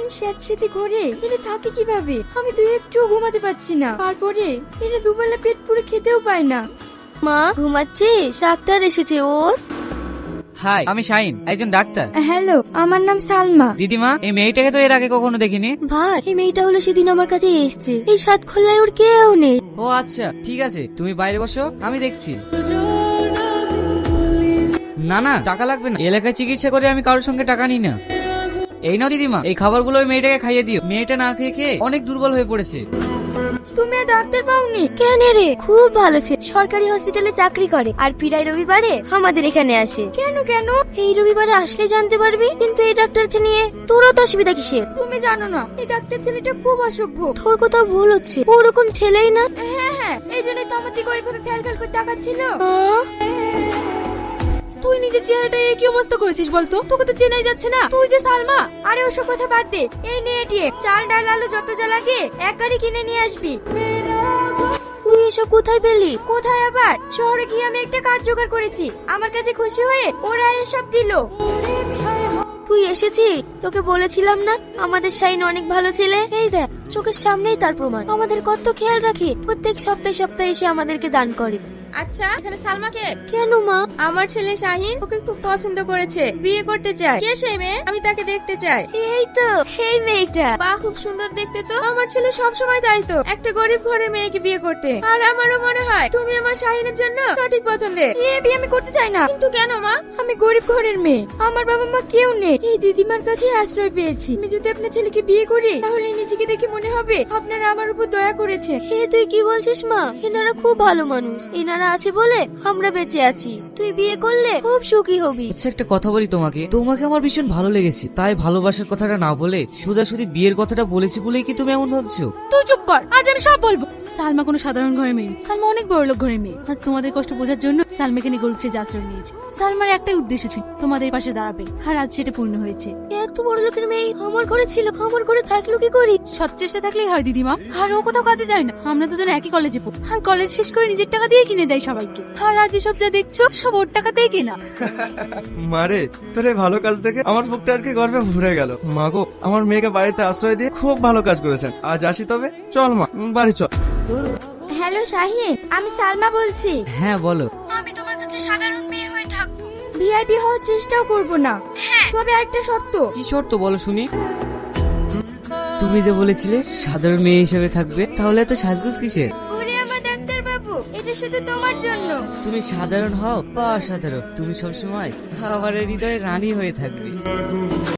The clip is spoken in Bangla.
সারাদিন স্যাঁতসেঁতে ঘরে এরা থাকে কিভাবে? আমি তো একটু ঘুমাতে পারছি না। তারপরে এরা দুবেলা পেট পুরে খেতেও পায় না। মা ঘুমাচ্ছে, ডাক্তার এসেছে ওর। হাই, আমি শাহিন, একজন ডাক্তার। হ্যালো, আমার নাম সালমা। দিদিমা, এই মেয়েটাকে তো এর আগে কখনো দেখিনি। ভাই এই মেয়েটা হলো সেদিন আমার কাছে এসছে। এই সাত খোলায় ওর কেউ নেই। ও আচ্ছা, ঠিক আছে, তুমি বাইরে বসো, আমি দেখছি। না না, টাকা লাগবে না, এলাকায় চিকিৎসা করে আমি কারোর সঙ্গে টাকা নিই না। এই নাও দিদিমা, এই খাবারগুলো ওই মেয়েটাকে খাইয়ে দিও। মেয়েটা না খেয়ে খেয়ে অনেক দুর্বল হয়ে পড়েছে। তুমি আর ডাক্তার পাওনি? কেন রে, খুব ভালো ছে, সরকারি হসপিটালে চাকরি করে আর প্রায় রবিবারে আমাদের এখানে আসে। কেন কেন? এই রবিবারে আসলে জানতে পারবি। কিন্তু এই ডাক্তারকে নিয়ে তোরও তো অসুবিধা কিসের? তুমি জানো না এই ডাক্তার ছেলেটা খুব অসভ্য। তোর কোথাও ভুল হচ্ছে, ওরকম ছেলেই না। হ্যাঁ, এই জন্যই তো আমার দিকে ওইভাবে ফেল ফেল করে তাকাচ্ছিল। তুই নিজের চেহারাটা কি অবস্থা করেছিস বলতো? তোকে তো চেনাই যাচ্ছে না। তুই যে সালমা। আরে ওসব কথা বাদ দে, এই নে এটিএম, চাল ডাল আলু যত যা লাগে এক গাড়ি কিনে নিয়ে আসবি। তুই এসব কোথায় পেলি? কোথায় আবার, শহরে গিয়ে আমি একটা কাজ জোগাড় করেছি। আমার কাছে খুশি হয়ে ওরা এসব দিল। তুই এসেছি, তোকে বলেছিলাম না আমাদের শাইন অনেক ভালো ছেলে। এই দেখ, চোখের সামনেই তার প্রমাণ। আমাদের কত খেয়াল রাখে, প্রত্যেক সপ্তাহে সপ্তাহে এসে আমাদেরকে দান করে। আচ্ছা, এখানে সালমাকে? কেন মা? আমার ছেলে শাহিন ওকে খুব পছন্দ করেছে, বিয়ে করতে চায়। কে সেই মেয়ে? আমি তাকে দেখতে চাই। এই তো এই মেয়েটা। বাহ, খুব সুন্দর দেখতে তো। আমার ছেলে সব সময় চাইতো একটা গরিব ঘরের মেয়েকে বিয়ে করতে। আর আমারও মনে হয় তুমি আমার শাহিনের জন্য সঠিক পছন্দের। এই বিয়ে আমি করতে চাই না। কিন্তু কেন মা? আমি গরিব ঘরের মেয়ে, আমার বাবা মা কেউ নেই। এই দিদিমার কাছে আশ্রয় পেয়েছি। আমি যদি আপনার ছেলেকে বিয়ে করি তাহলে নিজেকে দেখে মনে হবে আপনারা আমার উপর দয়া করেছেন। হে তুই কি বলছিস মা? এনারা খুব ভালো মানুষ, এনারা আছে বলে আমরা বেঁচে আছি। তুই বিয়ে করলে খুব সুখী হবি। আচ্ছা, একটা কথা বলি তোমাকে, তোমাকে আমার ভীষণ ভালো লেগেছে, তাই ভালোবাসার কথাটা না বলে সোজাসুজি বিয়ের কথাটা বলেছি বলেই কি তুমি এমন ভাবছো? তুই চুপ কর, আজ আমি সব বলবো। সালমা কোনো সাধারণ ঘরের মেয়ে, সালমা অনেক বড় লোক ঘরের মেয়ে। আজ তোমাদের কষ্ট বোঝার জন্য সালমাকে নিয়ে গরিব সেজে আশ্রয় নিয়েছে। সালমার একটাই উদ্দেশ্য ছিল তোমাদের পাশে দাঁড়াবে, আর আজ সেটা পূর্ণ হয়েছে। এত বড় লোকের মেয়ে আমার ঘরে ছিল, আমার ঘরে থাকলো কি করি? সৎ চেষ্টা থাকলেই হয় দিদিমা। আর ও কোথাও কাজে যায় না, আমরা দুজন একই কলেজে পড়ি। আর কলেজ শেষ করে নিজের টাকা দিয়ে কিনে দেয় সবাইকে। আর আজ এসব যা দেখছো সব ওর টাকাতেই কেনা। মারে, তোর এই ভালো কাজ দেখে আমার বুকটা আজকে গর্বে ভরে গেল। মা গো, আমার মেয়েকে বাড়িতে আশ্রয় দিয়ে খুব ভালো কাজ করেছেন। আজ আসি তবে। চল মা, বাড়ি চল। হ্যালো শাহিন, আমি সালমা বলছি। হ্যাঁ বলো। আমি তোমার কাছে সাধারণ মেয়ে হয়ে থাকবো, ভিআইপি হওয়ার চেষ্টাও করব না। হ্যাঁ, তবে আরেকটা শর্ত। কি শর্ত বলো শুনি? তুমি যে বলেছিলে সাধারণ মেয়ে হিসেবে থাকবে, তাহলে এত সাজগোজ কিসের? ওরে আমার ডাক্তার বাবু, এটা শুধু তোমার জন্য। তুমি সাধারণ হও বা অসাধারণ, তুমি সবসময় আমার হৃদয়ে রানী হয়ে থাকবে।